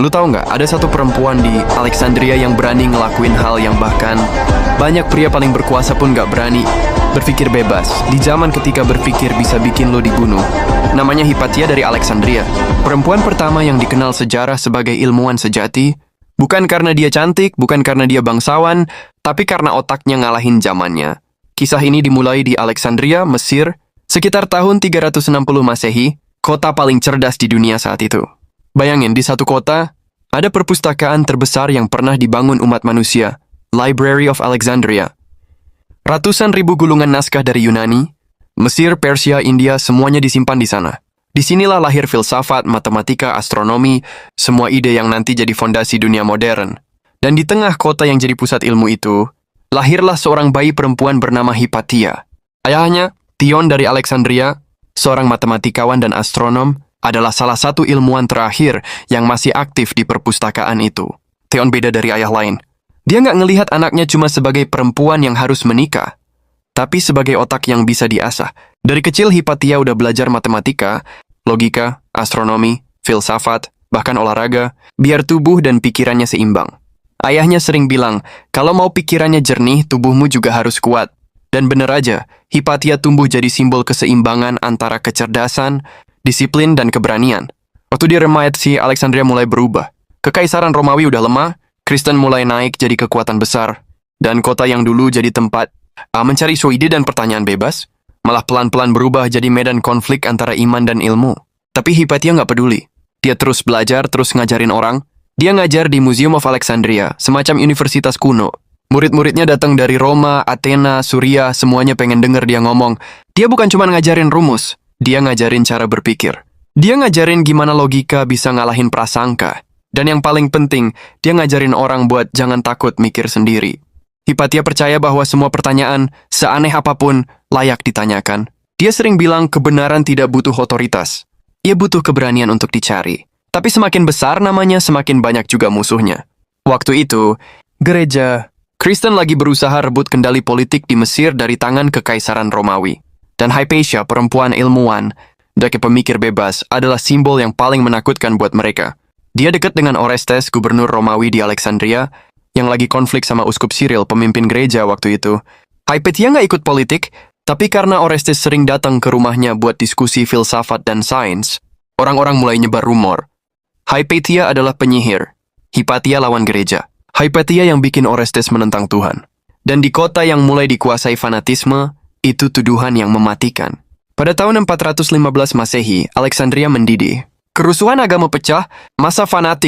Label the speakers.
Speaker 1: Lu tahu nggak, ada satu perempuan di Alexandria yang berani ngelakuin hal yang bahkan banyak pria paling berkuasa pun nggak berani. Berpikir bebas, di zaman ketika berpikir bisa bikin lo dibunuh. Namanya Hypatia dari Alexandria. Perempuan pertama yang dikenal sejarah sebagai ilmuwan sejati, bukan karena dia cantik, bukan karena dia bangsawan, tapi karena otaknya ngalahin zamannya. Kisah ini dimulai di Alexandria, Mesir, sekitar tahun 360 Masehi, kota paling cerdas di dunia saat itu. Bayangin, di satu kota, ada perpustakaan terbesar yang pernah dibangun umat manusia, Library of Alexandria. Ratusan ribu gulungan naskah dari Yunani, Mesir, Persia, India, semuanya disimpan di sana. Disinilah lahir filsafat, matematika, astronomi, semua ide yang nanti jadi fondasi dunia modern. Dan di tengah kota yang jadi pusat ilmu itu, lahirlah seorang bayi perempuan bernama Hypatia. Ayahnya, Theon dari Alexandria, seorang matematikawan dan astronom, adalah salah satu ilmuwan terakhir yang masih aktif di perpustakaan itu. Theon beda dari ayah lain. Dia nggak ngelihat anaknya cuma sebagai perempuan yang harus menikah, tapi sebagai otak yang bisa diasah. Dari kecil Hypatia udah belajar matematika, logika, astronomi, filsafat, bahkan olahraga, biar tubuh dan pikirannya seimbang. Ayahnya sering bilang, kalau mau pikirannya jernih, tubuhmu juga harus kuat. Dan bener aja, Hypatia tumbuh jadi simbol keseimbangan antara kecerdasan, disiplin, dan keberanian. Waktu dia remaja, Alexandria mulai berubah. Kekaisaran Romawi udah lemah, Kristen mulai naik jadi kekuatan besar, dan kota yang dulu jadi tempat mencari ide dan pertanyaan bebas, malah pelan-pelan berubah jadi medan konflik antara iman dan ilmu. Tapi Hypatia nggak peduli. Dia terus belajar, terus ngajarin orang. Dia ngajar di Museum of Alexandria, semacam universitas kuno. Murid-muridnya datang dari Roma, Athena, Suria, semuanya pengen denger dia ngomong. Dia bukan cuma ngajarin rumus, dia ngajarin cara berpikir. Dia ngajarin gimana logika bisa ngalahin prasangka. Dan yang paling penting, dia ngajarin orang buat jangan takut mikir sendiri. Hypatia percaya bahwa semua pertanyaan, seaneh apapun, layak ditanyakan. Dia sering bilang kebenaran tidak butuh otoritas. Ia butuh keberanian untuk dicari. Tapi semakin besar namanya, semakin banyak juga musuhnya. Waktu itu, gereja Kristen lagi berusaha rebut kendali politik di Mesir dari tangan Kekaisaran Romawi. Dan Hypatia, perempuan ilmuwan, dan pemikir bebas, adalah simbol yang paling menakutkan buat mereka. Dia dekat dengan Orestes, gubernur Romawi di Alexandria, yang lagi konflik sama Uskup Cyril, pemimpin gereja waktu itu. Hypatia nggak ikut politik, tapi karena Orestes sering datang ke rumahnya buat diskusi filsafat dan sains, orang-orang mulai nyebar rumor. Hypatia adalah penyihir. Hypatia lawan gereja. Hypatia yang bikin Orestes menentang Tuhan. Dan di kota yang mulai dikuasai fanatisme, itu tuduhan yang mematikan. Pada tahun 415 Masehi, Alexandria mendidih. Kerusuhan agama pecah, masa fanatik